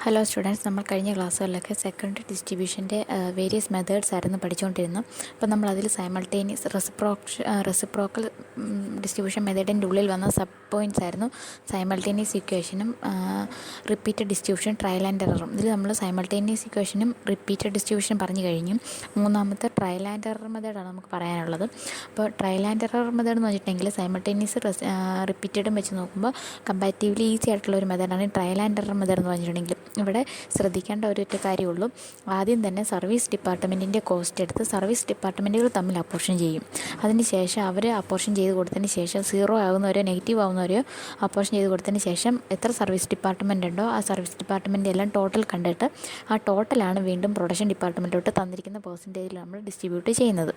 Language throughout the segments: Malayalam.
ഹലോ സ്റ്റുഡൻസ്, നമ്മൾ കഴിഞ്ഞ ക്ലാസ്സുകളിലൊക്കെ സെക്കൻഡറി ഡിസ്ട്രിബ്യൂഷൻ്റെ വേരിയസ് മെത്തേഡ്സ് ആയിരുന്നു പഠിച്ചുകൊണ്ടിരുന്നത്. അപ്പോൾ നമ്മളതിൽ സൈമൾട്ടേനിയസ് റെസിപ്രോക്കൽ ഡിസ്ട്രിബ്യൂഷൻ മെത്തേഡിൻ്റെ ഉള്ളിൽ വന്ന സബ് പോയിൻറ്റ്സ് ആയിരുന്നു സൈമൾട്ടേനിയസ് ഇക്വേഷനും റിപ്പീറ്റഡ് ഡിസ്ട്രിബ്യൂഷൻ, ട്രയൽ ആൻഡ് എററും. ഇതിൽ നമ്മൾ സൈമൾട്ടേനിയസ് ഇക്വേഷനും റിപ്പീറ്റഡ് ഡിസ്ട്രിബ്യൂഷൻ പറഞ്ഞു കഴിഞ്ഞു. മൂന്നാമത്തെ ട്രയൽ ആൻഡ് എറർ മെത്തേഡാണ് നമുക്ക് പറയാനുള്ളത്. അപ്പോൾ ട്രയൽ ആൻഡ് എറർ മെത്തേഡ് എന്ന് വെച്ചിട്ടുണ്ടെങ്കിൽ സൈമൾട്ടേനിയസ് റിപ്പീറ്റഡും വെച്ച് നോക്കുമ്പോൾ കമ്പാരിറ്റീവ്ലി ഈസി ആയിട്ടുള്ള ഒരു മെത്തേഡാണ് ട്രയൽ ആൻഡ് എറർ മെത്തേഡ് എന്ന് പറഞ്ഞിട്ടുണ്ടെങ്കിൽ. ഇവിടെ ശ്രദ്ധിക്കേണ്ട ഒരൊറ്റ കാര്യമുള്ളൂ. ആദ്യം തന്നെ സർവീസ് ഡിപ്പാർട്ട്മെൻറ്റിൻ്റെ കോസ്റ്റ് എടുത്ത് സർവീസ് ഡിപ്പാർട്ട്മെൻറ്റുകൾ തമ്മിൽ അപ്പോർഷൻ ചെയ്യും. അതിന് ശേഷം അവർ അപ്പോർഷൻ ചെയ്ത് കൊടുത്തതിന് ശേഷം സീറോ ആകുന്നവരോ നെഗറ്റീവ് ആകുന്നവരോ അപ്പോർഷൻ ചെയ്ത് കൊടുത്തതിന് ശേഷം എത്ര സർവീസ് ഡിപ്പാർട്ട്മെൻ്റ് ഉണ്ടോ ആ സർവീസ് ഡിപ്പാർട്ട്മെൻറ്റ് എല്ലാം ടോട്ടൽ കണ്ടിട്ട് ആ ടോട്ടലാണ് വീണ്ടും പ്രൊഡക്ഷൻ ഡിപ്പാർട്ട്മെൻറ്റിലോട്ട് തന്നിരിക്കുന്ന പെർസെൻറ്റേജിൽ നമ്മൾ ഡിസ്ട്രിബ്യൂട്ട് ചെയ്യുന്നത്.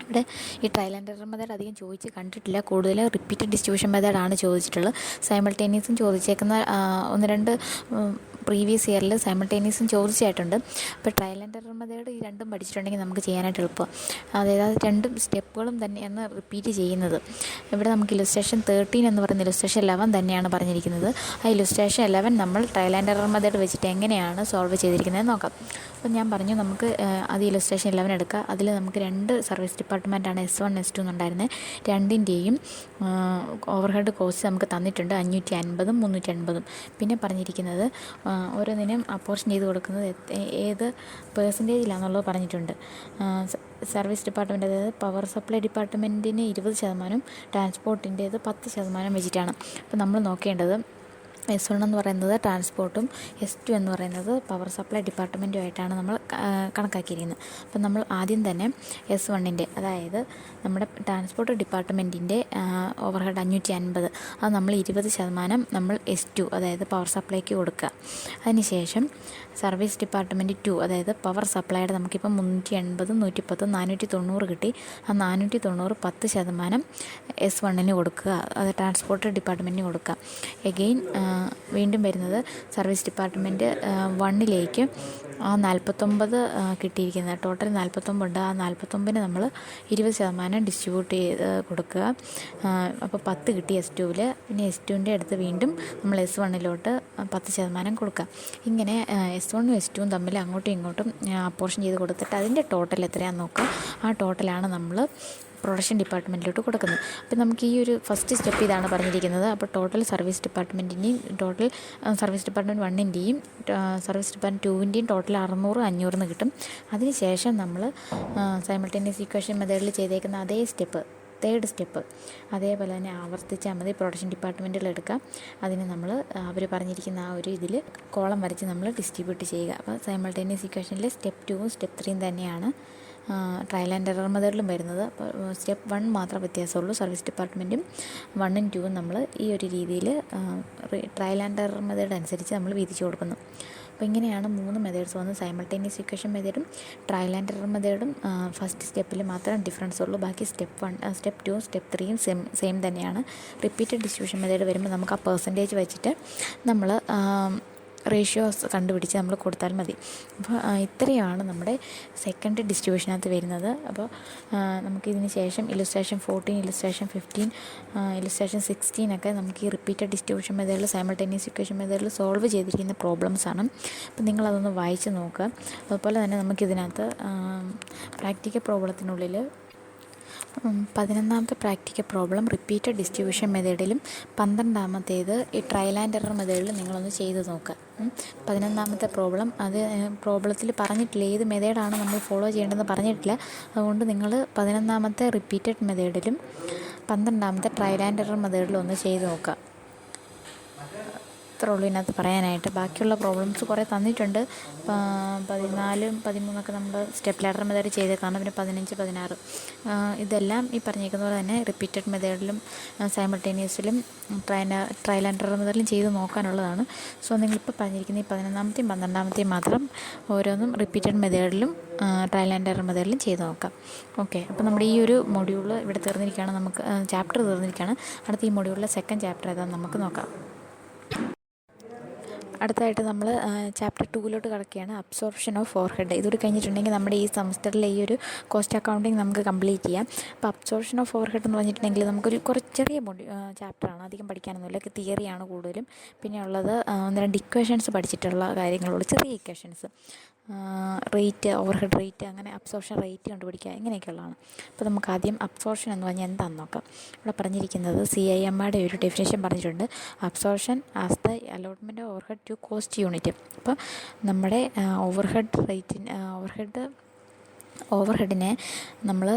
ഇവിടെ ഈ ട്രയൽ ആൻഡ് എറർ മെത്തേഡ് അധികം ചോദിച്ച് കണ്ടിട്ടില്ല. കൂടുതൽ റിപ്പീറ്റഡ് ഡിസ്ട്രിബ്യൂഷൻ മെത്തേഡാണ് ചോദിച്ചിട്ടുള്ളത്. സൈമൾട്ടേനിയസും ചോദിച്ചേക്കുന്ന ഒന്ന് രണ്ട് പ്രീവിയസ് ഇയറിൽ സൈമൾട്ടേനിയസും ചോദിച്ചായിട്ടുണ്ട്. അപ്പോൾ ട്രയൽ ആൻഡ് എറർ മെത്തേഡ് ഈ രണ്ടും പഠിച്ചിട്ടുണ്ടെങ്കിൽ നമുക്ക് ചെയ്യാനായിട്ട് എളുപ്പം. അതായത് രണ്ടും സ്റ്റെപ്പുകളും തന്നെയാണ് റിപ്പീറ്റ് ചെയ്യുന്നത്. ഇവിടെ നമുക്ക് ഇലുസ്ട്രേഷൻ 13 എന്ന് പറയുന്ന ഇലുസ്ട്രേഷൻ 11 തന്നെയാണ് പറഞ്ഞിരിക്കുന്നത്. ആ ഇലുസ്ട്രേഷൻ 11 നമ്മൾ ട്രയൽ ആൻഡ് എറർ മെത്തേഡ് വെച്ചിട്ട് എങ്ങനെയാണ് സോൾവ് ചെയ്തിരിക്കുന്നത് നോക്കാം. അപ്പോൾ ഞാൻ പറഞ്ഞു നമുക്ക് അത് ഇലുസ്ട്രേഷൻ 11 എടുക്കുക. അതിൽ നമുക്ക് രണ്ട് സർവീസ് ഡിപ്പാർട്ട്മെൻറ്റാണ് S1 S2 എന്നുണ്ടായിരുന്നത്. രണ്ടിൻ്റെയും ഓവർഹെഡ് കോസ്റ്റ് നമുക്ക് തന്നിട്ടുണ്ട് 550 350. പിന്നെ പറഞ്ഞിരിക്കുന്നത് ഓരോന്നിനും അപ്പോർഷൻ ചെയ്ത് കൊടുക്കുന്നത് ഏത് പേഴ്സൻറ്റേജിലാണെന്നുള്ളത് പറഞ്ഞിട്ടുണ്ട്. സർവീസ് ഡിപ്പാർട്ട്മെൻറ്റ്, അതായത് പവർ സപ്ലൈ ഡിപ്പാർട്ട്മെൻറ്റിന് 20%, ട്രാൻസ്പോർട്ടിൻ്റേത് 10% വെച്ചിട്ടാണ്. അപ്പോൾ നമ്മൾ നോക്കേണ്ടത് S1 എന്ന് പറയുന്നത് ട്രാൻസ്പോർട്ടും S2 എന്ന് പറയുന്നത് പവർ സപ്ലൈ ഡിപ്പാർട്ട്മെൻറ്റുമായിട്ടാണ് നമ്മൾ കണക്കാക്കിയിരിക്കുന്നത്. അപ്പം നമ്മൾ ആദ്യം തന്നെ S1ൻ്റെ, അതായത് നമ്മുടെ ട്രാൻസ്പോർട്ട് ഡിപ്പാർട്ട്മെൻറ്റിൻ്റെ ഓവർഹെഡ് 550, അത് നമ്മൾ 20% നമ്മൾ S2, അതായത് പവർ സപ്ലൈക്ക് കൊടുക്കുക. അതിനുശേഷം സർവീസ് ഡിപ്പാർട്ട്മെൻറ്റ് 2, അതായത് പവർ സപ്ലൈയുടെ നമുക്കിപ്പം 380 110 490 കിട്ടി. ആ 490 10% S1ന് കൊടുക്കുക, അത് ട്രാൻസ്പോർട്ട് ഡിപ്പാർട്ട്മെൻറ്റിന് കൊടുക്കുക. എഗെയിൻ വീണ്ടും വരുന്നത് സർവീസ് ഡിപ്പാർട്ട്മെൻറ്റ് 1ലേക്ക് ആ 49 കിട്ടിയിരിക്കുന്നത്, ടോട്ടൽ 49 ഉണ്ട്. ആ 49ന് നമ്മൾ 20% ഡിസ്ട്രിബ്യൂട്ട് ചെയ്ത് കൊടുക്കുക. അപ്പോൾ 10 കിട്ടി S2-ൽ. പിന്നെ S2ൻ്റെ അടുത്ത് വീണ്ടും നമ്മൾ S1-ലോട്ട് 10% കൊടുക്കുക. ഇങ്ങനെ S1ഉം S2ഉം തമ്മിൽ അങ്ങോട്ടും ഇങ്ങോട്ടും അപ്പോർഷൻ ചെയ്ത് കൊടുത്തിട്ട് അതിൻ്റെ ടോട്ടൽ എത്രയാണെന്ന് നോക്കുക. ആ ടോട്ടലാണ് നമ്മൾ പ്രൊഡക്ഷൻ ഡിപ്പാർട്ട്മെൻറ്റിലോട്ട് കൊടുക്കുന്നത്. അപ്പോൾ നമുക്ക് ഈ ഒരു ഫസ്റ്റ് സ്റ്റെപ്പ് ഇതാണ് പറഞ്ഞിരിക്കുന്നത്. അപ്പോൾ ടോട്ടൽ സർവീസ് ഡിപ്പാർട്ട്മെൻറ്റിൻ്റെയും ടോട്ടൽ സർവീസ് ഡിപ്പാർട്ട്മെൻറ്റ് 1ൻ്റെയും സർവീസ് ഡിപ്പാർട്ട്മെൻറ്റ് 2ൻ്റെയും ടോട്ടൽ 600 500 കിട്ടും. അതിനുശേഷം നമ്മൾ സൈമൾട്ടേനിയസ് ഇക്വേഷൻ മെത്തേഡിൽ ചെയ്തേക്കുന്ന അതേ സ്റ്റെപ്പ്, തേർഡ് സ്റ്റെപ്പ് അതേപോലെ തന്നെ ആവർത്തിച്ചാൽ മതി. പ്രൊഡക്ഷൻ ഡിപ്പാർട്ട്മെൻറ്റിൽ എടുക്കാം. അതിന് നമ്മൾ അവർ പറഞ്ഞിരിക്കുന്ന ആ ഒരു ഇതിൽ കോളം വരച്ച് നമ്മൾ ഡിസ്ട്രിബ്യൂട്ട് ചെയ്യുക. അപ്പോൾ സൈമൾട്ടേനിയസ് ഇക്വേഷനിൽ സ്റ്റെപ്പ് 2ഉം സ്റ്റെപ്പ് 3യും തന്നെയാണ് ട്രയൽ ആൻഡ് എറർ മെത്തേഡിലും വരുന്നത്. അപ്പോൾ സ്റ്റെപ്പ് 1 മാത്രം വ്യത്യാസമുള്ളൂ. സർവീസ് ഡിപ്പാർട്ട്മെൻറ്റും 1ഉം 2ഉം നമ്മൾ ഈ ഒരു രീതിയിൽ ട്രയൽ ആൻഡ് എറർ മെത്തേഡ് അനുസരിച്ച് നമ്മൾ വീതിച്ച് കൊടുക്കുന്നു. അപ്പോൾ ഇങ്ങനെയാണ് 3 മെത്തേഡ്സ് വന്ന് സൈമൾട്ടേനിയസ് ഇക്വേഷൻ മെത്തേഡും ട്രയൽ ആൻഡ് എറർ മെത്തേഡും ഫസ്റ്റ് സ്റ്റെപ്പിൽ മാത്രം ഡിഫറൻസ് ഉള്ളൂ. ബാക്കി സ്റ്റെപ്പ് 1 സ്റ്റെപ്പ് 2 സ്റ്റെപ്പ് 3യും സെയിം തന്നെയാണ്. റിപ്പീറ്റഡ് ഡിസ്ട്രിബ്യൂഷൻ മെത്തേഡ് വരുമ്പോൾ നമുക്ക് ആ പെർസെൻറ്റേജ് വെച്ചിട്ട് നമ്മൾ റേഷ്യോസ് കണ്ടുപിടിച്ച് നമ്മൾ കൊടുത്താൽ മതി. അപ്പോൾ ഇത്രയാണ് നമ്മുടെ സെക്കൻഡ് ഡിസ്ട്രിബ്യൂഷനകത്ത് വരുന്നത്. അപ്പോൾ നമുക്കിതിന് ശേഷം ഇലുസ്ട്രേഷൻ 14, ഇലുസ്ട്രേഷൻ 15, ഇലുസ്ട്രേഷൻ 16 ഒക്കെ നമുക്ക് ഈ റിപ്പീറ്റഡ് ഡിസ്ട്രിബ്യൂഷൻ മെത്തേഡിൽ സൈമൾട്ടേനിയസ് ഇക്വേഷൻ മെത്തേഡിൽ സോൾവ് ചെയ്തിരിക്കുന്ന പ്രോബ്ലംസാണ്. അപ്പോൾ നിങ്ങളതൊന്ന് വായിച്ച് നോക്കുക. അതുപോലെ തന്നെ നമുക്കിതിനകത്ത് പ്രാക്ടിക്കൽ പ്രോബ്ലത്തിനുള്ളിൽ 11ാമത്തെ പ്രാക്ടിക്കൽ പ്രോബ്ലം റിപ്പീറ്റഡ് ഡിസ്ട്രിബ്യൂഷൻ മെത്തേഡിലും 12ാമത്തേത് ഈ ട്രയൽ ആൻഡ് എറർ മെത്തേഡിലും നിങ്ങളൊന്ന് ചെയ്ത് നോക്കുക. 11ാമത്തെ പ്രോബ്ലം അത് പ്രോബ്ലത്തിൽ പറഞ്ഞിട്ടില്ല, ഏത് മെത്തേഡാണ് നമ്മൾ ഫോളോ ചെയ്യേണ്ടതെന്ന് പറഞ്ഞിട്ടില്ല. അതുകൊണ്ട് നിങ്ങൾ 11ാമത്തെ റിപ്പീറ്റഡ് മെത്തേഡിലും 12ാമത്തെ ട്രയൽ ആൻഡ് എറർ മെത്തേഡിലും ഒന്ന് ചെയ്ത് നോക്കുക. ഇത്രേ ഉള്ളൂ ഇതിനകത്ത് പറയാനായിട്ട്. ബാക്കിയുള്ള പ്രോബ്ലംസ് കുറേ തന്നിട്ടുണ്ട്. 14 13 നമ്മൾ സ്റ്റെപ്പ് ലാഡർ മെത്തേഡ് ചെയ്തേക്കാണ്. പിന്നെ 15 16 ഇതെല്ലാം ഈ പറഞ്ഞേക്കുന്ന പോലെ തന്നെ റിപ്പീറ്റഡ് മെത്തേഡിലും സൈമൾട്ടേനിയസിലും ട്രയൽ ആൻഡ് എറർ മെത്തേഡിലും ചെയ്ത് നോക്കാനുള്ളതാണ്. സോ നിങ്ങളിപ്പോൾ പറഞ്ഞിരിക്കുന്ന ഈ 11ാമത്തെയും 12ാമത്തെയും മാത്രം ഓരോന്നും റിപ്പീറ്റഡ് മെത്തേഡിലും ട്രയൽ ആൻഡ് എറർ മെത്തേഡിലും ചെയ്ത് നോക്കാം. ഓക്കെ, അപ്പോൾ നമ്മുടെ ഈ ഒരു മൊഡ്യൂൾ ഇവിടെ തീർന്നിരിക്കുകയാണ്. നമുക്ക് ചാപ്റ്റർ തീർന്നിരിക്കുകയാണ്. അടുത്ത ഈ മൊഡ്യൂളിലെ സെക്കൻഡ് ചാപ്റ്റർ ഏതാണെന്ന് നമുക്ക് നോക്കാം. അടുത്തതായിട്ട് നമ്മൾ ചാപ്റ്റർ 2 കിടക്കുകയാണ്, അബ്സോർപ്ഷൻ ഓഫ് ഓവർഹെഡ്. ഇതൊരു കഴിഞ്ഞിട്ടുണ്ടെങ്കിൽ നമ്മുടെ ഈ സെമസ്റ്ററിലെ ഈ ഒരു കോസ്റ്റ് അക്കൗണ്ടിങ് നമുക്ക് കംപ്ലീറ്റ് ചെയ്യാം. അപ്പോൾ അബ്സോർപ്ഷൻ ഓഫ് ഓവർഹെഡ് എന്ന് പറഞ്ഞിട്ടുണ്ടെങ്കിൽ നമുക്കൊരു കുറച്ച് ചെറിയ ചാപ്റ്ററാണ്, അധികം പഠിക്കാനൊന്നുമില്ല, തിയറിയാണ് കൂടുതലും. പിന്നെ ഉള്ളത് 1-2 ഇക്വേഷൻസ് പഠിച്ചിട്ടുള്ള കാര്യങ്ങളുള്ളൂ, ചെറിയ ഇക്വേഷൻസ്, റേറ്റ്, ഓവർഹെഡ് റേറ്റ്, അങ്ങനെ അബ്സോർപ്ഷൻ റേറ്റ് കണ്ടുപിടിക്കുക, ഇങ്ങനെയൊക്കെയുള്ളതാണ്. അപ്പോൾ നമുക്ക് ആദ്യം അബ്സോർപ്ഷൻ എന്ന് പറഞ്ഞാൽ എന്താണെന്ന് നോക്കാം. ഇവിടെ പറഞ്ഞിരിക്കുന്നത് CIMRയുടെ ഒരു ഡെഫിനേഷൻ പറഞ്ഞിട്ടുണ്ട്, absorption as the allotment of overhead to cost unit. അപ്പോൾ നമ്മുടെ ഓവർഹെഡിനെ നമ്മൾ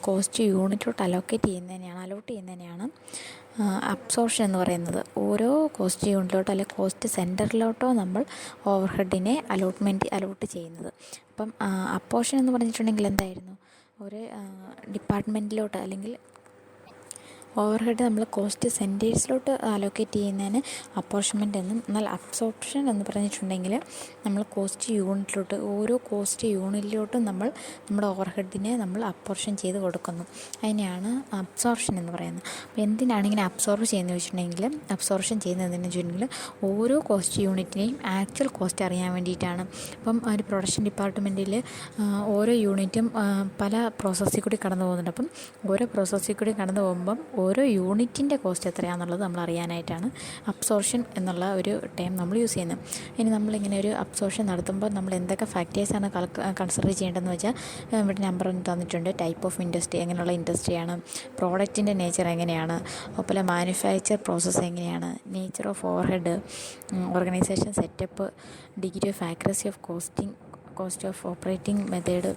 കോസ്റ്റ് യൂണിറ്റിലോട്ട് അലോട്ട് ചെയ്യുന്നതിനെയാണ് അബ്സോർപ്ഷൻ എന്ന് പറയുന്നത്. ഓരോ കോസ്റ്റ് യൂണിറ്റിലോട്ടോ അല്ലെങ്കിൽ കോസ്റ്റ് സെൻറ്ററിലോട്ടോ നമ്മൾ ഓവർഹെഡിനെ അലോട്ട് ചെയ്യുന്നത്. അപ്പം അപ്പോർഷൻ എന്ന് പറഞ്ഞിട്ടുണ്ടെങ്കിൽ എന്തായിരുന്നു, ഒരു ഡിപ്പാർട്ട്മെൻറ്റിലോട്ട് അല്ലെങ്കിൽ ഓവർഹെഡ് നമ്മൾ കോസ്റ്റ് സെൻറ്റേഴ്സിലോട്ട് അലോക്കേറ്റ് ചെയ്യുന്നതിന് അപ്പോർഷൻമെൻറ്റ് എന്നും, എന്നാൽ അബ്സോർപ്ഷൻ എന്ന് പറഞ്ഞിട്ടുണ്ടെങ്കിൽ നമ്മൾ കോസ്റ്റ് യൂണിറ്റിലോട്ട്, ഓരോ കോസ്റ്റ് യൂണിറ്റിലോട്ടും നമ്മൾ നമ്മുടെ ഓവർഹെഡിനെ നമ്മൾ അപ്പോർഷൻ ചെയ്ത് കൊടുക്കുന്നു. അതിനെയാണ് അബ്സോർപ്ഷൻ എന്ന് പറയുന്നത്. അപ്പോൾ എന്തിനാണ് ഇങ്ങനെ അബ്സോർബ് ചെയ്യുന്നത് വെച്ചിട്ടുണ്ടെങ്കിൽ, അബ്സോർപ്ഷൻ ചെയ്യുന്നതെന്ന് വെച്ചിട്ടുണ്ടെങ്കിൽ ഓരോ കോസ്റ്റ് യൂണിറ്റിനെയും ആക്ച്വൽ കോസ്റ്റ് അറിയാൻ വേണ്ടിയിട്ടാണ്. അപ്പം ഒരു പ്രൊഡക്ഷൻ ഡിപ്പാർട്ട്മെൻറ്റിൽ ഓരോ യൂണിറ്റും പല പ്രോസസ്സിൽ കൂടി കടന്നു പോകുന്നുണ്ട്. അപ്പം ഓരോ പ്രോസസ്സിൽ കൂടി കടന്നു പോകുമ്പം ഓരോ യൂണിറ്റിൻ്റെ കോസ്റ്റ് എത്രയാണെന്നുള്ളത് നമ്മൾ അറിയാനായിട്ടാണ് അബ്സോർപ്ഷൻ എന്നുള്ള ഒരു ടേം നമ്മൾ യൂസ് ചെയ്യുന്നത്. ഇനി നമ്മളിങ്ങനെ ഒരു അബ്സോർപ്ഷൻ നടത്തുമ്പോൾ നമ്മൾ എന്തൊക്കെ ഫാക്ടേഴ്സാണ് കൺസിഡർ ചെയ്യേണ്ടതെന്ന് വെച്ചാൽ, ഇവിടെ നമ്പർ തന്നിട്ടുണ്ട്, ടൈപ്പ് ഓഫ് ഇൻഡസ്ട്രി, എങ്ങനെയുള്ള ഇൻഡസ്ട്രിയാണ്, പ്രോഡക്റ്റിൻ്റെ നേച്ചർ എങ്ങനെയാണ്, അതുപോലെ മാനുഫാക്ചർ പ്രോസസ്സ് എങ്ങനെയാണ്, nature of overhead, organisation setup, degree of accuracy of cost of operating method,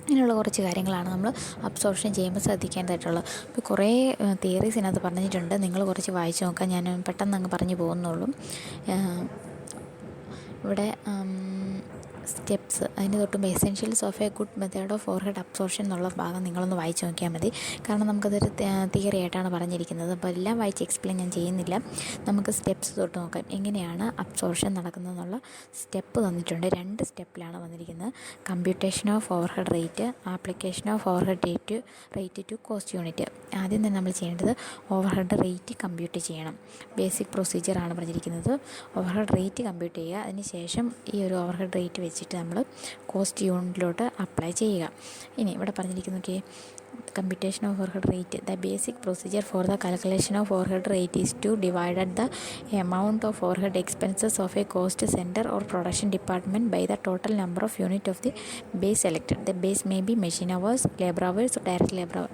ഇങ്ങനെയുള്ള കുറച്ച് കാര്യങ്ങളാണ് നമ്മൾ അബ്സോർപ്ഷൻ ചെയ്യുമ്പോൾ ശ്രദ്ധിക്കേണ്ടതായിട്ടുള്ളത്. ഇപ്പോൾ കുറേ തിയറീസ് ഇതിനകത്ത് പറഞ്ഞിട്ടുണ്ട്, നിങ്ങൾ കുറച്ച് വായിച്ച് നോക്കാം, ഞാൻ പെട്ടെന്ന് അങ്ങ് പറഞ്ഞു പോകുന്നുള്ളൂ. ഇവിടെ സ്റ്റെപ്സ്, അതിന് തൊട്ടുമ്പോൾ essentials of a good method of overhead absorption എന്നുള്ള ഭാഗം നിങ്ങളൊന്ന് വായിച്ച് നോക്കിയാൽ മതി. കാരണം നമുക്കതൊരു തിയറി ആയിട്ടാണ് പറഞ്ഞിരിക്കുന്നത്. അപ്പോൾ എല്ലാം വായിച്ച് എക്സ്പ്ലെയിൻ ഞാൻ ചെയ്യുന്നില്ല. നമുക്ക് സ്റ്റെപ്സ് തൊട്ട് നോക്കാം, എങ്ങനെയാണ് അബ്സോർപ്ഷൻ നടക്കുന്നതെന്നുള്ള സ്റ്റെപ്പ് തന്നിട്ടുണ്ട്. 2 സ്റ്റെപ്പിലാണ് വന്നിരിക്കുന്നത്, computation of overhead rate, application of overhead rate to cost unit. ആദ്യം തന്നെ നമ്മൾ ചെയ്യേണ്ടത് ഓവർഹെഡ് റേറ്റ് കമ്പ്യൂട്ട് ചെയ്യണം. ബേസിക് പ്രൊസീജിയറാണ് പറഞ്ഞിരിക്കുന്നത്. ഓവർഹെഡ് റേറ്റ് കമ്പ്യൂട്ട് ചെയ്യുക, അതിന് ശേഷം ഈ ഒരു ഓവർഹെഡ് റേറ്റ് വെച്ചിട്ട് നമ്മൾ കോസ്റ്റ് യൂണിറ്റിലോട്ട് അപ്ലൈ ചെയ്യുക. ഇനി ഇവിടെ പറഞ്ഞിരിക്കുന്നു, computation of overhead rate, the basic procedure for the calculation of overhead rate is to divide the amount of overhead expenses of a cost centre or production department by the total number of unit of the base selected. The base may be machine hours, labour hours, direct labour hour.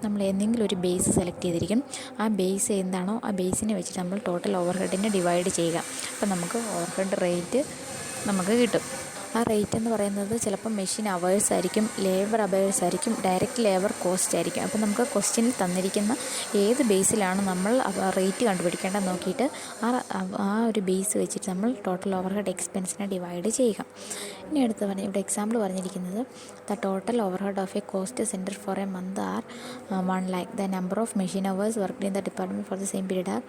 നമ്മൾ എന്തെങ്കിലും ഒരു ബേസ് സെലക്ട് ചെയ്തിരിക്കും, ആ ബേസ് എന്താണോ ആ ബേസിനെ വെച്ചിട്ട് നമ്മൾ ടോട്ടൽ ഓവർഹെഡിനെ ഡിവൈഡ് ചെയ്യുക. അപ്പം നമുക്ക് ഓവർഹെഡ് റേറ്റ് നമുക്ക് കിട്ടും. ആ റേറ്റ് എന്ന് പറയുന്നത് ചിലപ്പോൾ മെഷീൻ അവേഴ്സ് ആയിരിക്കും, ലേബർ അവേഴ്സ് ആയിരിക്കും, ഡയറക്റ്റ് ലേബർ കോസ്റ്റ് ആയിരിക്കും. അപ്പോൾ നമുക്ക് ക്വസ്റ്റ്യനിൽ തന്നിരിക്കുന്ന ഏത് ബേസിലാണ് നമ്മൾ റേറ്റ് കണ്ടുപിടിക്കേണ്ടത് നോക്കിയിട്ട് ആ ഒരു ബേസ് വെച്ചിട്ട് നമ്മൾ ടോട്ടൽ ഓവർഹെഡ് എക്സ്പെൻസിനെ ഡിവൈഡ് ചെയ്യുക. ഇനി അടുത്ത് ഇവിടെ എക്സാമ്പിൾ പറഞ്ഞിരിക്കുന്നത്, the total overhead of a cost centre for a month are 1 lakh. The number of machine hours worked in the department for the same period are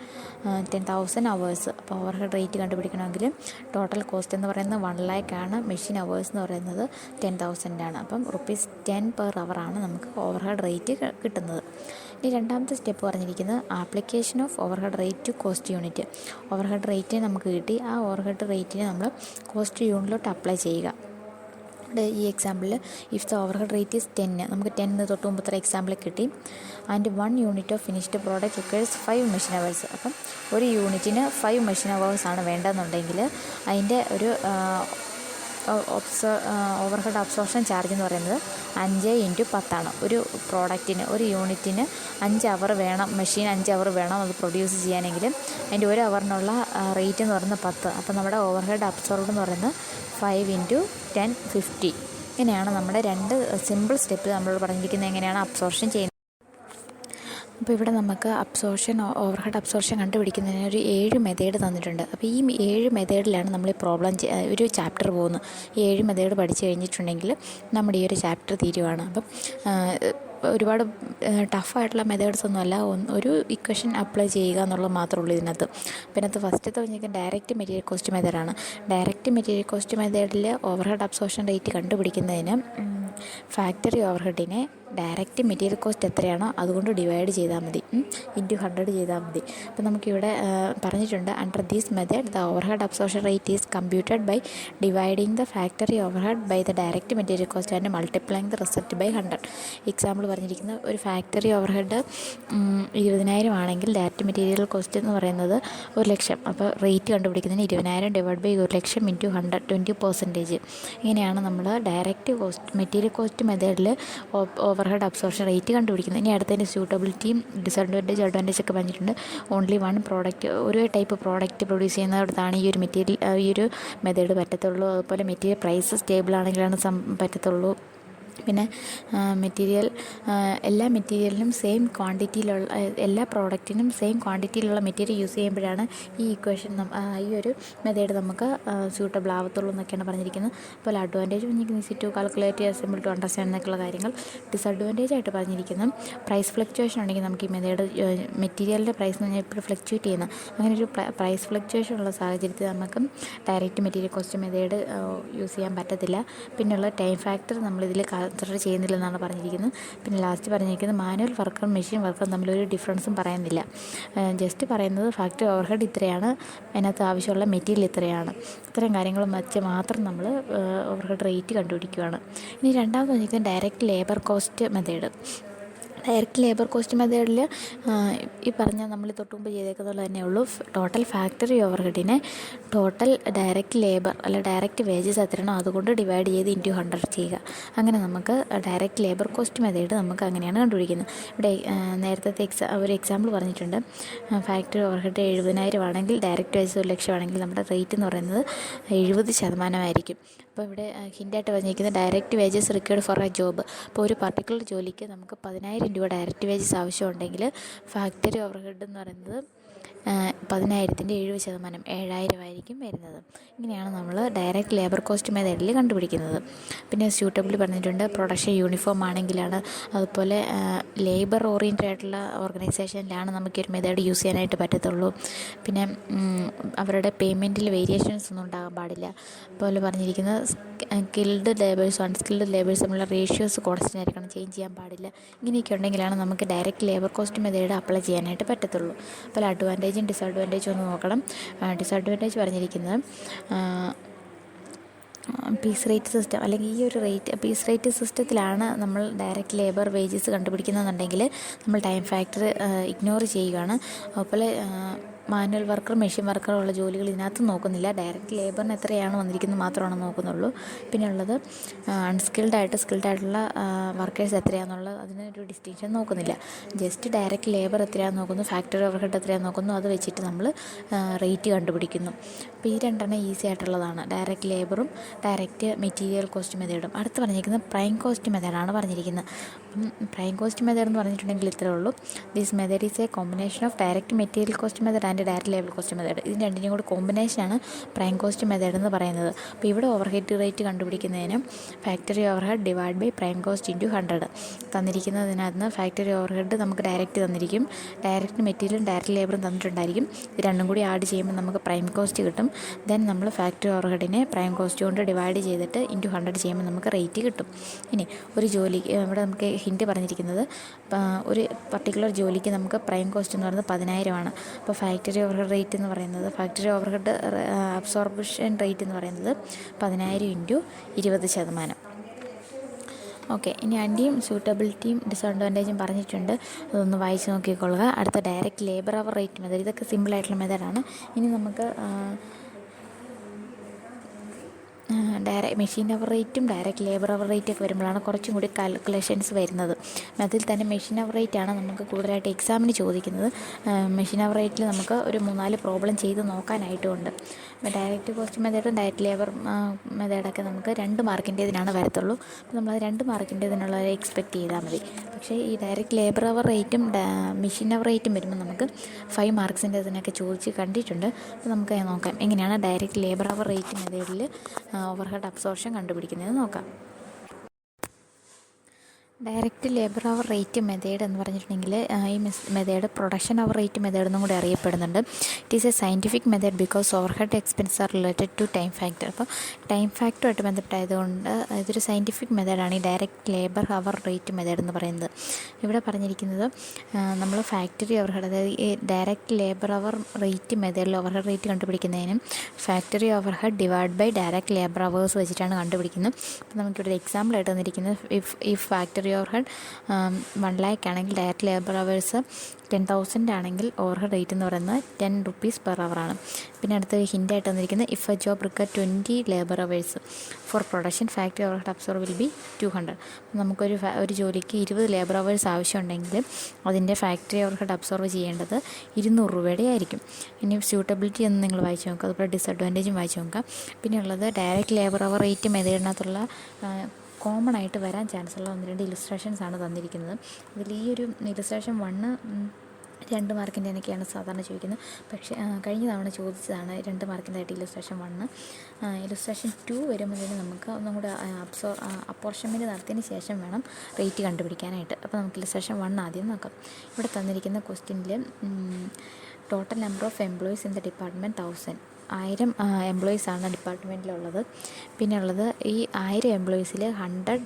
10,000 hours. അപ്പോൾ ഓവർഹെഡ് റേറ്റ് കണ്ടുപിടിക്കണമെങ്കിൽ ടോട്ടൽ കോസ്റ്റ് എന്ന് പറയുന്നത് 1 lakh ആണ്, മെഷീൻ അവേഴ്സ് എന്ന് പറയുന്നത് 10,000 ആണ്. അപ്പം ₹10 per hour ആണ് നമുക്ക് ഓവർഹെഡ് റേറ്റ് കിട്ടുന്നത്. ഇനി രണ്ടാമത്തെ സ്റ്റെപ്പ് പറഞ്ഞിരിക്കുന്നത് application of overhead rate to cost unit. Overhead rate നമുക്ക് കിട്ടി, ആ ഓവർഹെഡ് റേറ്റിനെ നമ്മൾ കോസ്റ്റ് യൂണിറ്റിലോട്ട് അപ്ലൈ ചെയ്യുക. ഈ എക്സാമ്പിളിൽ if the overhead rate is 10, നമുക്ക് 10 തൊട്ട് മുമ്പത്തെ എക്സാമ്പിൾ കിട്ടി. And 1 unit of finished product requires 5 machine hours. അപ്പം ഒരു യൂണിറ്റിന് 5 മെഷീൻ അവേഴ്സ് ആണ് വേണ്ടതെന്നുണ്ടെങ്കിൽ അതിൻ്റെ ഒരു ഓവർഹെഡ് അബ്സോർപ്ഷൻ ചാർജ് എന്ന് പറയുന്നത് 5 × 10 ആണ്. ഒരു പ്രോഡക്റ്റിന്, ഒരു യൂണിറ്റിന് 5 അവർ വേണം, മെഷീൻ 5 അവർ വേണം അത് പ്രൊഡ്യൂസ് ചെയ്യാനെങ്കിൽ അതിൻ്റെ 1 അവറിനുള്ള റേറ്റ് എന്ന് പറയുന്നത് 10. അപ്പോൾ നമ്മുടെ ഓവർഹെഡ് അബ്സോർബ്ഡ് എന്ന് പറയുന്നത് 5 × 10 50. ഇങ്ങനെയാണ് നമ്മുടെ 2 സിമ്പിൾ സ്റ്റെപ്പ് നമ്മളോട് പറഞ്ഞിരിക്കുന്നത് എങ്ങനെയാണ് അബ്സോർപ്ഷൻ ചെയ്യുന്നത്. അപ്പോൾ ഇവിടെ നമുക്ക് ഓവർഹെഡ് അബ്സോർപ്ഷൻ കണ്ടുപിടിക്കുന്നതിന് ഒരു 7 മെത്തേഡ് തന്നിട്ടുണ്ട്. അപ്പോൾ ഈ 7 മെത്തേഡിലാണ് നമ്മൾ ഈ പ്രോബ്ലം ഒരു ചാപ്റ്റർ പോകുന്നത്. ഈ 7 മെത്തേഡ് പഠിച്ചു കഴിഞ്ഞിട്ടുണ്ടെങ്കിൽ നമ്മുടെ ഈ ഒരു ചാപ്റ്റർ തീരുവാണ്. അപ്പം ഒരുപാട് ടഫായിട്ടുള്ള മെത്തേഡ്സ് ഒന്നുമല്ല, ഒരു ഇക്വേഷൻ അപ്ലൈ ചെയ്യുക എന്നുള്ളത് മാത്രമേ ഉള്ളൂ ഇതിനകത്ത്. പിന്നെ അത് ഫസ്റ്റത്തെ പറഞ്ഞിരിക്കുന്നത് ഡയറക്റ്റ് മെറ്റീരിയൽ കോസ്റ്റ് മെത്തേഡാണ്. ഡയറക്റ്റ് മെറ്റീരിയൽ കോസ്റ്റ് മെത്തേഡിൽ ഓവർഹെഡ് അബ്സോർപ്ഷൻ റേറ്റ് കണ്ടുപിടിക്കുന്നതിന് ഫാക്ടറി ഓവർഹെഡിനെ ഡയറക്റ്റ് മെറ്റീരിയൽ കോസ്റ്റ് എത്രയാണോ അതുകൊണ്ട് ഡിവൈഡ് ചെയ്താൽ മതി, ഇൻറ്റു 100 ചെയ്താൽ മതി. അപ്പോൾ നമുക്കിവിടെ പറഞ്ഞിട്ടുണ്ട്, under these method the overhead absorption rate is computed by dividing the factory overhead by the direct material cost and multiplying the result by 100. Example പറഞ്ഞിരിക്കുന്നത്, ഒരു ഫാക്ടറി ഓവർഹെഡ് 20,000 ആണെങ്കിൽ ഡയറക്റ്റ് മെറ്റീരിയൽ കോസ്റ്റ് എന്ന് പറയുന്നത് 1,00,000. അപ്പോൾ റേറ്റ് കണ്ടുപിടിക്കുന്നതിന് 20,000 ഡിവൈഡ് ബൈ 1,00,000 ഇൻറ്റു 100, 20%. ഇങ്ങനെയാണ് നമ്മൾ ഡയറക്റ്റ് കോസ്റ്റ് മെറ്റീരിയൽ കോസ്റ്റ് മെത്തേഡിൽ ഓവർഹെഡ് അബ്സോർപ്ഷൻ റേറ്റ് കണ്ടുപിടിക്കുന്നത്. ഇനി അടുത്തതിൻ്റെ സ്യൂട്ടബിലിറ്റിയും ഡിസഡ്വാൻറ്റേജ് അഡ്വാൻറ്റേജ് ഒക്കെ പറഞ്ഞിട്ടുണ്ട്. ഓൺലി വൺ പ്രോഡക്റ്റ്, ഒരു ടൈപ്പ് പ്രോഡക്റ്റ് പ്രൊഡ്യൂസ് ചെയ്യുന്നിടത്താണ് ഈ ഒരു മെത്തേഡ് പറ്റത്തുള്ളൂ. അതുപോലെ മെറ്റീരിയൽ പ്രൈസ് സ്റ്റേബിൾ ആണെങ്കിലാണ് പറ്റത്തുള്ളൂ. പിന്നെ എല്ലാ മെറ്റീരിയലിനും സെയിം ക്വാണ്ടിറ്റിയിലുള്ള, എല്ലാ പ്രോഡക്റ്റിനും സെയിം ക്വാണ്ടിറ്റിയിലുള്ള മെറ്റീരിയൽ യൂസ് ചെയ്യുമ്പോഴാണ് ഈ ഇക്വേഷൻ ഈ ഒരു മെത്തേഡ് നമുക്ക് സ്യൂട്ടബിൾ ആവത്തുള്ളൂ എന്നൊക്കെയാണ് പറഞ്ഞിരിക്കുന്നത്. അപ്പോൾ അഡ്വാൻറ്റേജ് പറഞ്ഞിരിക്കുന്നത് easy to calculate, simple to understand എന്നൊക്കെയുള്ള കാര്യങ്ങൾ. ഡിസഡ്വാൻറ്റേജ് ആയിട്ട് പറഞ്ഞിരിക്കുന്നത് പ്രൈസ് ഫ്ലക്ച്വേഷൻ ഉണ്ടെങ്കിൽ നമുക്ക് ഈ മെത്തേഡ് മെറ്റീരിയലിൻ്റെ പ്രൈസ് എന്ന് പറഞ്ഞാൽ എപ്പോഴും ഫ്ലക്ച്വേറ്റ് ചെയ്യുന്ന, അങ്ങനെ ഒരു പ്രൈസ് ഫ്ലക്ച്വേഷൻ ഉള്ള സാഹചര്യത്തിൽ നമുക്ക് direct material cost method use ചെയ്യാൻ പറ്റത്തില്ല. പിന്നെയുള്ള ടൈം ഫാക്ടർ നമ്മളിതിൽ കൺസിഡർ ചെയ്യുന്നില്ലെന്നാണ് പറഞ്ഞിരിക്കുന്നത്. പിന്നെ ലാസ്റ്റ് പറഞ്ഞിരിക്കുന്നത് മാനുവൽ വർക്കും മെഷീൻ വർക്കും തമ്മിലൊരു ഡിഫറൻസും പറയുന്നില്ല. ജസ്റ്റ് പറയുന്നത് ഫാക്ടറി ഓവർഹെഡ് ഇത്രയാണ്, അതിനകത്ത് ആവശ്യമുള്ള മെറ്റീരിയൽ ഇത്രയാണ്, ഇത്തരം കാര്യങ്ങൾ വെച്ച് മാത്രം നമ്മൾ ഓവർഹെഡ് റേറ്റ് കണ്ടുപിടിക്കുകയാണ്. ഇനി രണ്ടാമത് പറഞ്ഞിരിക്കുന്നത് ഡയറക്റ്റ് ലേബർ കോസ്റ്റ് മെത്തേഡ്. ഡയറക്റ്റ് ലേബർ കോസ്റ്റ് മെത്തേഡിൽ ഈ പറഞ്ഞ നമ്മൾ തൊട്ടുമുമ്പ് ചെയ്തേക്കുന്നത് തന്നെ ഉള്ളൂ. ടോട്ടൽ ഫാക്ടറി ഓവർഹെഡിനെ ടോട്ടൽ ഡയറക്റ്റ് ലേബർ അല്ല ഡയറക്റ്റ് വേജസ് എത്രയാണോ അതുകൊണ്ട് ഡിവൈഡ് ചെയ്ത് ഇൻറ്റു 100 ചെയ്യുക. അങ്ങനെ നമുക്ക് ഡയറക്റ്റ് ലേബർ കോസ്റ്റ് മെത്തേഡ് നമുക്ക് അങ്ങനെയാണ് കണ്ടുപിടിക്കുന്നത്. ഇവിടെ നേരത്തെ ഒരു എക്സാമ്പിൾ പറഞ്ഞിട്ടുണ്ട്. ഫാക്ടറി ഓവർഹെഡ് 70,000 ആണെങ്കിൽ ഡയറക്റ്റ് വേജസ് 1,00,000 ആണെങ്കിൽ നമ്മുടെ റേറ്റ് എന്ന് പറയുന്നത് 70% അപ്പോൾ ഇവിടെ ഹിൻ്റായിട്ട് പറഞ്ഞിരിക്കുന്നത് direct wages required for A job. അപ്പോൾ ഒരു പർട്ടിക്കുലർ ജോലിക്ക് നമുക്ക് 10,000 രൂപ ഡയറക്റ്റ് വേജസ് ആവശ്യമുണ്ടെങ്കിൽ ഫാക്ടറി ഓവർഹെഡ് എന്ന് പറയുന്നത് 10,000-ൻ്റെ 70% 7,000 ആയിരിക്കും വരുന്നത്. ഇങ്ങനെയാണ് നമ്മൾ ഡയറക്റ്റ് ലേബർ കോസ്റ്റ് മെത്തേഡിൽ കണ്ടുപിടിക്കുന്നത്. പിന്നെ സ്യൂട്ടബിൾ പറഞ്ഞിട്ടുണ്ട്, പ്രൊഡക്ഷൻ യൂണിഫോം ആണെങ്കിലാണ്, അതുപോലെ ലേബർ ഓറിയൻറ്റഡ് ആയിട്ടുള്ള ഓർഗനൈസേഷനിലാണ് നമുക്ക് ഒരു മെത്തേഡ് യൂസ് ചെയ്യാനായിട്ട് പറ്റത്തുള്ളൂ. പിന്നെ അവരുടെ പേയ്മെൻറ്റിൽ വേരിയേഷൻസ് ഒന്നും ഉണ്ടാകാൻ പാടില്ല. അതുപോലെ പറഞ്ഞിരിക്കുന്നത് സ്കിൽഡ് ലേബേഴ്സും അൺസ്കിൽഡ് ലേബേഴ്സും തമ്മിലുള്ള റേഷ്യോസ് കോൺസ്റ്റൻ്റ് ആയിരിക്കണം, ചേഞ്ച് ചെയ്യാൻ പാടില്ല. ഇങ്ങനെയൊക്കെ ഉണ്ടെങ്കിലാണ് നമുക്ക് direct labour cost method apply ചെയ്യാനായിട്ട് പറ്റത്തുള്ളൂ. അപ്പോൾ അഡ്വാൻറ്റേജും ഡിസഡ്വാൻറ്റേജും ഒന്ന് നോക്കണം. ഡിസഡ്വാൻറ്റേജ് പറഞ്ഞിരിക്കുന്നത് പീസ് റേറ്റ് സിസ്റ്റം, അല്ലെങ്കിൽ ഈ ഒരു പീസ് റേറ്റ് സിസ്റ്റത്തിലാണ് നമ്മൾ ഡയറക്റ്റ് ലേബർ വേജസ് കണ്ടുപിടിക്കുന്നതെന്നുണ്ടെങ്കിൽ നമ്മൾ ടൈം ഫാക്ടർ ഇഗ്നോർ ചെയ്യുകയാണ്. അതുപോലെ മാനുവൽ വർക്കർ മെഷീൻ വർക്കറുള്ള ജോലികൾ ഇതിനകത്ത് നോക്കുന്നില്ല, ഡയറക്റ്റ് ലേബറിന് എത്രയാണ് വന്നിരിക്കുന്നത് മാത്രമാണ് നോക്കുന്നുള്ളൂ. പിന്നെ ഉള്ളത് സ്കിൽഡായിട്ടുള്ള വർക്കേഴ്സ് എത്രയാണെന്നുള്ളത് അതിനൊരു ഡിസ്റ്റിങ്ഷൻ നോക്കുന്നില്ല. ജസ്റ്റ് ഡയറക്റ്റ് ലേബർ എത്രയാണെന്ന് നോക്കുന്നു, ഫാക്ടറി ഓവർഹെഡ് എത്രയാണെന്ന് നോക്കുന്നു, അത് വെച്ചിട്ട് നമ്മൾ റേറ്റ് കണ്ടുപിടിക്കുന്നു. അപ്പോൾ ഈ രണ്ടെണ്ണം ഈസി ആയിട്ടുള്ളതാണ്, ഡയറക്റ്റ് ലേബറും ഡയറക്റ്റ് മെറ്റീരിയൽ കോസ്റ്റ് മെത്തേഡും. അടുത്ത് പറഞ്ഞിരിക്കുന്നത് പ്രൈം കോസ്റ്റ് മെത്തേഡാണ് പറഞ്ഞിരിക്കുന്നത്. പ്രൈം കോസ്റ്റ് മെത്തേഡ് എന്ന് പറഞ്ഞിട്ടുണ്ടെങ്കിൽ ഇത്രേ ഉള്ളൂ. This method is A combination of direct material cost method and direct labour cost method. ഇതിന് രണ്ടിനും കൂടി കോമ്പിനേഷനാണ് പ്രൈം കോസ്റ്റ് മെത്തേഡ് എന്ന് പറയുന്നത്. അപ്പോൾ ഇവിടെ ഓവർഹെഡ് റേറ്റ് കണ്ടുപിടിക്കുന്നതിന് factory overhead divide by prime cost into 100 തന്നിരിക്കുന്നതിനകത്ത് നിന്ന് ഫാക്ടറി ഓവർഹെഡ് നമുക്ക് ഡയറക്റ്റ് തന്നിരിക്കും, ഡയറക്റ്റ് മെറ്റീരിയലും ഡയറക്റ്റ് ലേബറും തന്നിട്ടുണ്ടായിരിക്കും. ഇത് രണ്ടും കൂടി ആഡ് ചെയ്യുമ്പോൾ നമുക്ക് പ്രൈം കോസ്റ്റ് കിട്ടും. ദെൻ നമ്മൾ ഫാക്ടറി ഓവർഹെഡിനെ പ്രൈം കോസ്റ്റ് കൊണ്ട് ഡിവൈഡ് ചെയ്തിട്ട് ഇൻറ്റു 100 ചെയ്യുമ്പോൾ നമുക്ക് റേറ്റ് കിട്ടും. ഇനി ഒരു ജോലിക്ക് ഇവിടെ നമുക്ക് ഹിൻറ്റ് പറഞ്ഞിരിക്കുന്നത് ഒരു പർട്ടിക്കുലർ ജോലിക്ക് നമുക്ക് പ്രൈം കോസ്റ്റ് എന്ന് പറയുന്നത് 10,000 ആണ്. അപ്പോൾ ഫാക്ടറി ഓവർഹെഡ് റേറ്റ് എന്ന് പറയുന്നത് ഫാക്ടറി ഓവർഹെഡ് അബ്സോർപ്ഷൻ റേറ്റ് എന്ന് പറയുന്നത് 10,000 ഇൻറ്റു 20%. ഓക്കെ, ഇനി അണ്ടിയും സ്യൂട്ടബിലിറ്റിയും ഡിസഡ്വാൻറ്റേജും പറഞ്ഞിട്ടുണ്ട്, അതൊന്ന് വായിച്ച് നോക്കിക്കൊള്ളുക. അടുത്ത direct labour hour rate method, ഇതൊക്കെ സിമ്പിളായിട്ടുള്ള മെത്തേഡാണ്. ഇനി നമുക്ക് മെഷീൻ അവർ റേറ്റും ഡയറക്റ്റ് ലേബർ അവർ റേറ്റൊക്കെ വരുമ്പോഴാണ് കുറച്ചും കൂടി കാൽക്കുലേഷൻസ് വരുന്നത്. അതിൽ തന്നെ മെഷീൻ അവർ റേറ്റാണ് നമുക്ക് കൂടുതലായിട്ട് എക്സാമിന് ചോദിക്കുന്നത്. മെഷീൻ അവർ റേറ്റിൽ നമുക്ക് ഒരു 3-4 പ്രോബ്ലം ചെയ്ത് നോക്കാനായിട്ടുമുണ്ട്. ഡയറക്റ്റ് കോസ്റ്റ് മെത്തേഡും ഡയറക്റ്റ് ലേബർ മെത്തേഡൊക്കെ നമുക്ക് 2 മാർക്കിൻ്റേതിനാണ് വരത്തുള്ളൂ. അപ്പോൾ നമ്മളത് 2 മാർക്കിൻ്റേതിനുള്ളത് എക്സ്പെക്റ്റ് ചെയ്താൽ മതി. പക്ഷേ ഈ ഡയറക്റ്റ് ലേബർ അവർ റേറ്റും മെഷീൻ അവർ റേറ്റും വരുമ്പോൾ നമുക്ക് 5 മാർക്സിൻ്റേതിനൊക്കെ ചോദിച്ച് കണ്ടിട്ടുണ്ട്. അപ്പോൾ നമുക്ക് നോക്കാം എങ്ങനെയാണ് ഡയറക്റ്റ് ലേബർ അവർ റേറ്റ് മെത്തേഡിൽ ഓവർഹെഡ് അബ്സോർപ്ഷൻ കണ്ടുപിടിക്കുന്നത് നോക്കാം. Direct labour hour rate method എന്ന് പറഞ്ഞിട്ടുണ്ടെങ്കിൽ ഈ method production hour rate method എന്നും കൂടി അറിയപ്പെടുന്നുണ്ട്. It is a scientific method because overhead expense are related to time factor. അപ്പോൾ ടൈം ഫാക്ടറുമായിട്ട് ബന്ധപ്പെട്ടായതുകൊണ്ട് ഇതൊരു സയൻറ്റിഫിക് മെത്തേഡാണ് ഈ direct labour hour rate method എന്ന് പറയുന്നത്. ഇവിടെ പറഞ്ഞിരിക്കുന്നത് നമ്മൾ ഫാക്ടറി ഓവർ ഹെഡ്, അതായത് ഈ ഡയറക്റ്റ് ലേബർ അവർ റേറ്റ് മെത്തേഡിൽ ഓവർ ഹെഡ് റേറ്റ് കണ്ടുപിടിക്കുന്നതിനും factory overhead divide by direct labour hours വെച്ചിട്ടാണ് കണ്ടുപിടിക്കുന്നത്. അപ്പോൾ നമുക്കിവിടെ എക്സാമ്പിൾ ആയിട്ട് തന്നിരിക്കുന്നത് ഈ ഫാക്ടറി ഓവർ ഹെഡ് 1 lakh ആണെങ്കിൽ ഡയറക്റ്റ് ലേബർ അവേഴ്സ് 10,000 ആണെങ്കിൽ ഓവർ ഹെഡ് റേറ്റ് എന്ന് പറയുന്നത് 10 rupees per hour ആണ്. പിന്നെ അടുത്ത ഹിൻ്റായിട്ട് തന്നിരിക്കുന്നത് if A job require 20 labour hours for production factory over head absorb will be 200. ഒരു ജോലിക്ക് 20 ലേബർ അവേഴ്സ് ആവശ്യമുണ്ടെങ്കിൽ അതിൻ്റെ ഫാക്ടറി ഓവർ ഹെഡ് അബ്സോർബ് ചെയ്യേണ്ടത് 200 രൂപയുടെ ആയിരിക്കും. ഇനി സ്യൂട്ടബിലിറ്റി എന്ന് നിങ്ങൾ വായിച്ച് നോക്കുക, അതുപോലെ ഡിസഡ്വാൻറ്റേജും വായിച്ച് നോക്കുക. പിന്നെ ഉള്ളത് ഡയറക്റ്റ് ലേബർ അവർ റേറ്റ് മെത്തേഡിനകത്തുള്ള കോമൺ ആയിട്ട് വരാൻ ചാൻസ് ഉള്ള 1-2 ഇലുസ്ട്രേഷൻസ് ആണ് തന്നിരിക്കുന്നത്. അതിൽ ഈ ഒരു ഇലുസ്ട്രേഷൻ 1 2 മാർക്കിൻ്റെ എന്നൊക്കെയാണ് സാധാരണ ചോദിക്കുന്നത്. പക്ഷേ കഴിഞ്ഞ തവണ ചോദിച്ചതാണ് 2 മാർക്കിൻ്റെ ആയിട്ട് ഇലുസ്ട്രേഷൻ 1. ഇലുസ്ട്രേഷൻ 2 വരുമ്പോഴത്തേന് നമുക്ക് ഒന്നും കൂടെ അപ്പോർഷൻമെൻറ്റ് നടത്തിയതിന് ശേഷം വേണം റേറ്റ് കണ്ടുപിടിക്കാനായിട്ട്. അപ്പോൾ നമുക്ക് ഇലുസ്ട്രേഷൻ 1 ആദ്യം നോക്കാം. ഇവിടെ തന്നിരിക്കുന്ന ക്വസ്റ്റ്യനിൽ total number of employees in the department 1000 എംപ്ലോയീസാണ് ഡിപ്പാർട്ട്മെൻറ്റിലുള്ളത്. പിന്നെ ഉള്ളത് ഈ 1000 എംപ്ലോയീസിൽ 100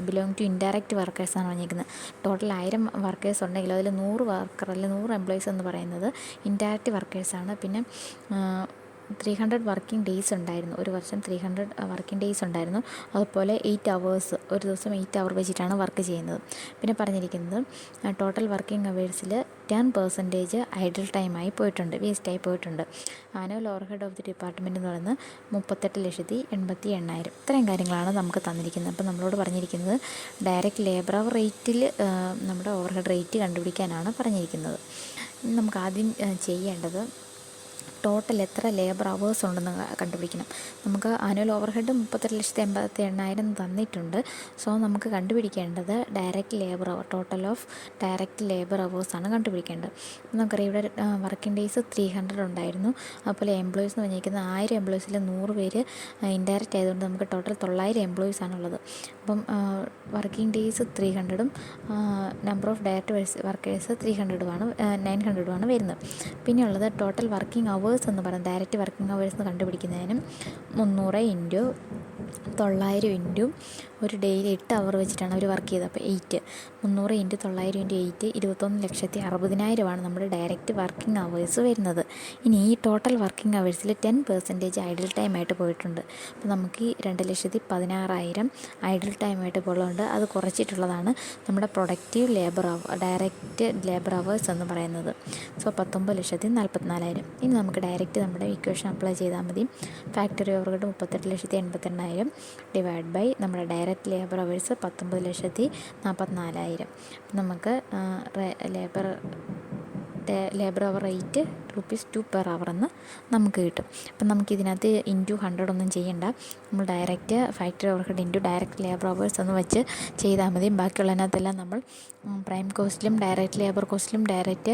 ബിലോങ് ടു ഇൻഡയറക്റ്റ് വർക്കേഴ്സാണ് പറഞ്ഞിരിക്കുന്നത്. ടോട്ടൽ 1000 വർക്കേഴ്സ് ഉണ്ടെങ്കിൽ അതിൽ 100 വർക്കർ അല്ലെങ്കിൽ 100 എംപ്ലോയീസ് എന്ന് പറയുന്നത് ഇൻഡയറക്റ്റ് വർക്കേഴ്സാണ്. പിന്നെ 300 വർക്കിംഗ് ഡേയ്സ് ഉണ്ടായിരുന്നു, ഒരു വർഷം 300 വർക്കിംഗ് ഡേയ്സ് ഉണ്ടായിരുന്നു. അതുപോലെ 8 അവേഴ്സ്, ഒരു ദിവസം 8 അവർ വെച്ചിട്ടാണ് വർക്ക് ചെയ്യുന്നത്. പിന്നെ പറഞ്ഞിരിക്കുന്നത് ടോട്ടൽ വർക്കിംഗ് അവേഴ്സിൽ 10% ഐഡിൽ ടൈമായി പോയിട്ടുണ്ട്, വേസ്റ്റായി പോയിട്ടുണ്ട്. Annual over head of the department എന്ന് പറയുന്നത് 38,88,000. ഇത്രയും കാര്യങ്ങളാണ് നമുക്ക് തന്നിരിക്കുന്നത്. അപ്പോൾ നമ്മളോട് പറഞ്ഞിരിക്കുന്നത് ഡയറക്റ്റ് ലേബർ അവർ റേറ്റിൽ നമ്മുടെ ഓവർ ഹെഡ് റേറ്റ് കണ്ടുപിടിക്കാനാണ് പറഞ്ഞിരിക്കുന്നത്. നമുക്ക് ആദ്യം ചെയ്യേണ്ടത് ടോട്ടൽ എത്ര ലേബർ അവേഴ്സ് ഉണ്ടെന്ന് കണ്ടുപിടിക്കണം. നമുക്ക് ആനുവൽ ഓവർ ഹെഡ് 38,88,000 തന്നിട്ടുണ്ട്. സോ നമുക്ക് കണ്ടുപിടിക്കേണ്ടത് direct labour hour, total of direct labour അവേഴ്സാണ് കണ്ടുപിടിക്കേണ്ടത്. നമുക്കറിയാം ഇവിടെ വർക്കിംഗ് ഡേയ്സ് 300 ഉണ്ടായിരുന്നു. അതുപോലെ എംപ്ലോയീസ് എന്ന് പറഞ്ഞിരിക്കുന്നത് 1000 എംപ്ലോയീസിൽ 100 പേര് ഇൻഡയറക്റ്റ് ആയതുകൊണ്ട് നമുക്ക് ടോട്ടൽ 900 എംപ്ലോയീസ് ആണുള്ളത്. അപ്പം working days 300 number of direct workers 900 വരുന്നത്. പിന്നെയുള്ളത് ടോട്ടൽ വർക്കിംഗ് അവേഴ്സ് എന്ന് പറയുന്നത് ഡയറക്റ്റ് വർക്കിംഗ് അവേഴ്സ് എന്ന് കണ്ടുപിടിക്കുന്നതിനും 300 ഇൻറ്റു 900 ഇൻറ്റു ഒരു ഡെയിലി 8 അവർ വെച്ചിട്ടാണ് അവർ വർക്ക് ചെയ്തത്. അപ്പോൾ 300 ഇൻറ്റു 900 ഇൻറ്റു 8 21,60,000 നമ്മുടെ ഡയറക്റ്റ് വർക്കിംഗ് അവേഴ്സ് വരുന്നത്. ഇനി ഈ ടോട്ടൽ വർക്കിംഗ് അവേഴ്സിൽ 10% ഐഡിൽ ടൈമായിട്ട് പോയിട്ടുണ്ട്. അപ്പോൾ നമുക്ക് ഈ 2,16,000 ഐഡിൽ ടൈമായിട്ട് പോലുണ്ട്. അത് കുറച്ചിട്ടുള്ളതാണ് നമ്മുടെ പ്രൊഡക്റ്റീവ് ഡയറക്റ്റ് ലേബർ അവേഴ്സ് എന്ന് പറയുന്നത്. സോ 19,44,000. ഇനി നമുക്ക് ഡയറക്റ്റ് നമ്മുടെ ഇക്വേഷൻ അപ്ലൈ ചെയ്താൽ മതി. ഫാക്ടറി ഓവർഹെഡ് 38,88,000 ഡിവൈഡ് ബൈ നമ്മുടെ ഡയറക്റ്റ് ലേബർ അവേഴ്സ് 19,44,000. നമുക്ക് labour hour rate ₹2 per hour എന്ന് നമുക്ക് കിട്ടും. അപ്പം നമുക്കിതിനകത്ത് ഇൻറ്റു 100 ഒന്നും ചെയ്യണ്ട. നമ്മൾ direct factory overhead into direct labour hours എന്ന് വെച്ച് ചെയ്താൽ മതി. ബാക്കിയുള്ളതിനകത്തെല്ലാം നമ്മൾ പ്രൈം കോസ്റ്റിലും ഡയറക്റ്റ് ലേബർ കോസ്റ്റിലും ഡയറക്റ്റ്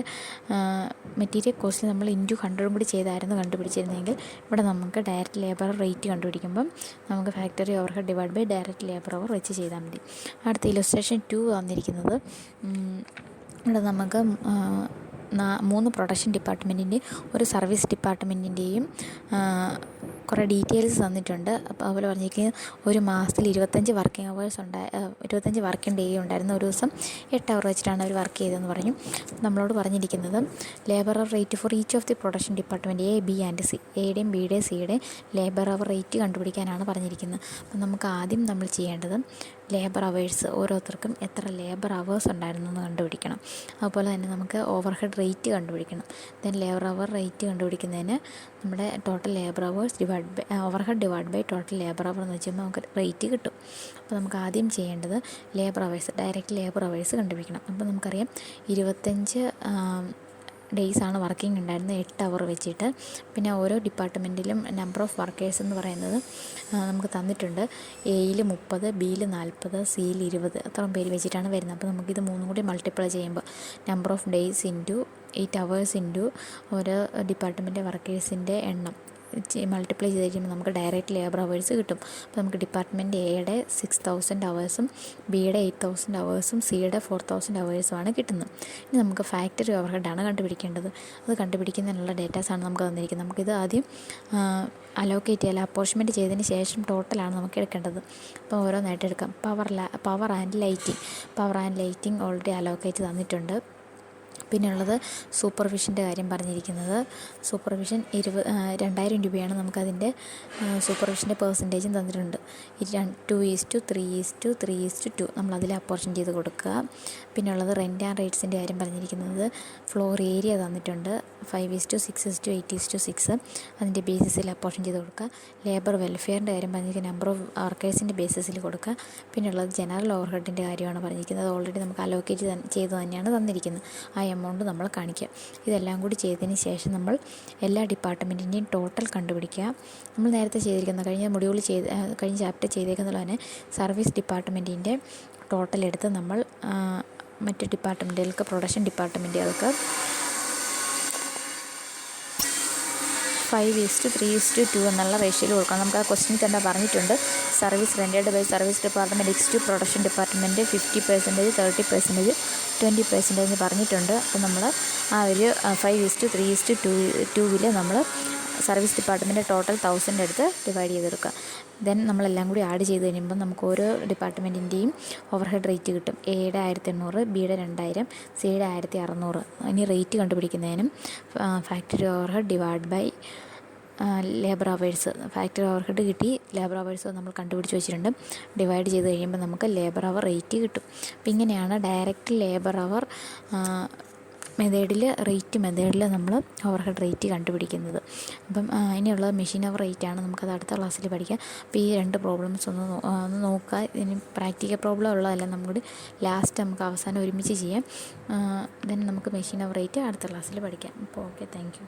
മെറ്റീരിയൽ കോസ്റ്റിലും നമ്മൾ ഇൻറ്റു 100 കൂടി ചെയ്തായിരുന്നു കണ്ടുപിടിച്ചിരുന്നെങ്കിൽ ഇവിടെ നമുക്ക് ഡയറക്റ്റ് ലേബർ റേറ്റ് കണ്ടുപിടിക്കുമ്പം നമുക്ക് factory overhead divide by direct labour hour വെച്ച് ചെയ്താൽ മതി. അടുത്ത ഇലുസ്ട്രേഷൻ 2 വന്നിരിക്കുന്നത് ഇവിടെ നമുക്ക് 3 പ്രൊഡക്ഷൻ ഡിപ്പാർട്ട്മെൻറ്റിൻ്റെയും ഒരു സർവീസ് ഡിപ്പാർട്ട്മെൻറ്റിൻ്റെയും കുറേ ഡീറ്റെയിൽസ് തന്നിട്ടുണ്ട്. അപ്പോൾ അതുപോലെ പറഞ്ഞിരിക്കുന്നത് ഒരു മാസത്തിൽ 25 വർക്കിംഗ് അവേഴ്സ് 25 വർക്കിംഗ് ഡേ ഉണ്ടായിരുന്നു. ഒരു ദിവസം 8 അവർ വെച്ചിട്ടാണ് അവർ വർക്ക് ചെയ്തതെന്ന് പറഞ്ഞു. നമ്മളോട് പറഞ്ഞിരിക്കുന്നത് labour hour rate for each of the production department A, B and C, എയുടെയും ബിയുടെയും സിയുടെയും ലേബർ അവർ റേറ്റ് കണ്ടുപിടിക്കാനാണ് പറഞ്ഞിരിക്കുന്നത്. അപ്പം നമുക്ക് ആദ്യം നമ്മൾ ചെയ്യേണ്ടത് ലേബർ അവേഴ്സ്, ഓരോരുത്തർക്കും എത്ര ലേബർ അവേഴ്സ് ഉണ്ടായിരുന്നു എന്ന് കണ്ടുപിടിക്കണം. അതുപോലെ തന്നെ നമുക്ക് ഓവർ ഹെഡ് റേറ്റ് കണ്ടുപിടിക്കണം. ദെൻ ലേബർ അവർ റേറ്റ് കണ്ടുപിടിക്കുന്നതിന് നമ്മുടെ total labour hours overhead divide by total labour hour എന്ന് വെച്ച് നമുക്ക് റേറ്റ് കിട്ടും. അപ്പോൾ നമുക്ക് ആദ്യം ചെയ്യേണ്ടത് labour hours, direct labour hours കണ്ടുപിടിക്കണം. അപ്പോൾ നമുക്കറിയാം 25 ഡേയ്സാണ് വർക്കിംഗ് ഉണ്ടായിരുന്നത് 8 അവർ വെച്ചിട്ട്. പിന്നെ ഓരോ ഡിപ്പാർട്ട്മെൻറ്റിലും നമ്പർ ഓഫ് വർക്കേഴ്സ് എന്ന് പറയുന്നത് നമുക്ക് തന്നിട്ടുണ്ട്. എയിൽ 30, ബിയിൽ 40, സിയിൽ 20 അത്രയും പേര് വെച്ചിട്ടാണ് വരുന്നത്. അപ്പോൾ നമുക്കിത് 3 കൂടി മൾട്ടിപ്ലൈ ചെയ്യുമ്പോൾ number of days into 8 hours into ഓരോ ഡിപ്പാർട്ട്മെൻറ്റ് വർക്കേഴ്സിൻ്റെ എണ്ണം മൾട്ടിപ്ലൈ ചെയ്ത് കഴിയുമ്പോൾ നമുക്ക് ഡയറക്റ്റ് ലേബർ അവേഴ്സ് കിട്ടും. അപ്പോൾ നമുക്ക് ഡിപ്പാർട്ട്മെൻറ്റ് എയുടെ 6000 അവേഴ്സും ബിയുടെ 8000 അവേഴ്സും സിയുടെ 4000 അവേഴ്സുമാണ് കിട്ടുന്നത്. ഇനി നമുക്ക് ഫാക്ടറി ഓവർഹെഡാണ് കണ്ടുപിടിക്കേണ്ടത്. അത് കണ്ടുപിടിക്കുന്നതിനുള്ള ഡേറ്റാസാണ് നമുക്ക് തന്നിരിക്കുന്നത്. നമുക്കിത് ആദ്യം അലോക്കേറ്റ് ചെയ്യാൻ അപ്പോർച്ച്മെൻറ്റ് ചെയ്തതിന് ശേഷം ടോട്ടലാണ് നമുക്ക് എടുക്കേണ്ടത്. അപ്പോൾ ഓരോന്നായിട്ട് എടുക്കാം. Power and lighting already allocate തന്നിട്ടുണ്ട്. പിന്നെയുള്ളത് സൂപ്പർവിഷൻ്റെ കാര്യം പറഞ്ഞിരിക്കുന്നത്. സൂപ്പർവിഷൻ 2000 രൂപയാണ്. നമുക്കതിൻ്റെ സൂപ്പർവിഷൻ്റെ പെർസെൻറ്റേജും തന്നിട്ടുണ്ട്. 2:3:3:2 നമ്മളതിൽ അപ്പോർഷൻ ചെയ്ത് കൊടുക്കുക. പിന്നെയുള്ളത് റെൻ്റ് ആൻഡ് റേറ്റ്സിൻ്റെ കാര്യം പറഞ്ഞിരിക്കുന്നത്. ഫ്ലോർ ഏരിയ തന്നിട്ടുണ്ട് 5:6:8:6 അതിൻ്റെ ബേസിസിൽ അപ്പോർഷൻ ചെയ്ത് കൊടുക്കുക. ലേബർ വെൽഫെയറിൻ്റെ കാര്യം പറഞ്ഞിരിക്കുന്നത് നമ്പർ ഓഫ് വർക്കേഴ്സിൻ്റെ ബേസിസിൽ കൊടുക്കുക. പിന്നെയുള്ളത് ജനറൽ ഓവർഹെഡിൻ്റെ കാര്യമാണ് പറഞ്ഞിരിക്കുന്നത്. ഓൾറെഡി നമുക്ക് അലോക്കേറ്റ് ചെയ്ത് തന്നെയാണ് തന്നിരിക്കുന്നത്. ആ എമൗണ്ട് നമ്മൾ കാണിക്കുക. ഇതെല്ലാം കൂടി ചെയ്തതിന് ശേഷം നമ്മൾ എല്ലാ ഡിപ്പാർട്ട്മെൻറ്റിൻ്റെയും ടോട്ടൽ കണ്ടുപിടിക്കുക. നമ്മൾ നേരത്തെ ചെയ്തിരിക്കുന്ന കഴിഞ്ഞ ചാപ്റ്റർ ചെയ്തേക്കുന്നത് തന്നെ സർവീസ് ഡിപ്പാർട്ട്മെൻറ്റിൻ്റെ ടോട്ടൽ എടുത്ത് നമ്മൾ മറ്റ് ഡിപ്പാർട്ട്മെൻറ്റുകൾക്ക് പ്രൊഡക്ഷൻ ഡിപ്പാർട്ട്മെൻറ്റുകൾക്ക് 5:3:2 എന്നുള്ള റേഷ്യോയിൽ കൊടുക്കണം. നമുക്ക് ആ ക്വസ്റ്റ്യൻ തന്നെ പറഞ്ഞിട്ടുണ്ട്. Service rented by service department to production department 50%, 30%, 20% പറഞ്ഞിട്ടുണ്ട്. അപ്പോൾ നമ്മൾ ആ ഒരു 5:3:2 നമ്മൾ സർവീസ് ഡിപ്പാർട്ട്മെൻറ്റ് ടോട്ടൽ 1000 എടുത്ത് ഡിവൈഡ് ചെയ്തെടുക്കുക. ദെൻ നമ്മളെല്ലാം കൂടി ആഡ് ചെയ്ത് കഴിയുമ്പോൾ നമുക്ക് ഓരോ ഡിപ്പാർട്ട്മെൻറ്റിൻ്റെയും ഓവർഹെഡ് റേറ്റ് കിട്ടും. എയുടെ 1800, ബിയുടെ 2000, സിയുടെ 1600. ഇനി റേറ്റ് കണ്ടുപിടിക്കുന്നതിനും factory overhead divide by labour hours. Factory overhead കിട്ടി, ലേബർ അവേഴ്സ് നമ്മൾ കണ്ടുപിടിച്ച് വെച്ചിട്ടുണ്ട്. ഡിവൈഡ് ചെയ്ത് കഴിയുമ്പോൾ നമുക്ക് ലേബർ അവർ റേറ്റ് കിട്ടും. അപ്പോൾ ഇങ്ങനെയാണ് ഡയറക്റ്റ് ലേബർ അവർ മെത്തേഡിൽ നമ്മൾ ഓവർഹെഡ് റേറ്റ് കണ്ടുപിടിക്കുന്നത്. അപ്പം ഇനിയുള്ളത് മെഷീൻ അവർ റേറ്റാണ്. നമുക്കത് അടുത്ത ക്ലാസ്സിൽ പഠിക്കാം. അപ്പോൾ ഈ 2 പ്രോബ്ലംസ് ഒന്ന് നോക്കുക. ഇനി പ്രാക്ടിക്കൽ പ്രോബ്ലം ഉള്ളതെല്ലാം നമുക്ക് ലാസ്റ്റ് നമുക്ക് അവസാനം ഒരുമിച്ച് ചെയ്യാം. ദെൻ നമുക്ക് മെഷീൻ അവർ റേറ്റ് അടുത്ത ക്ലാസ്സിൽ പഠിക്കാം. അപ്പോൾ ഓക്കെ, താങ്ക് യു.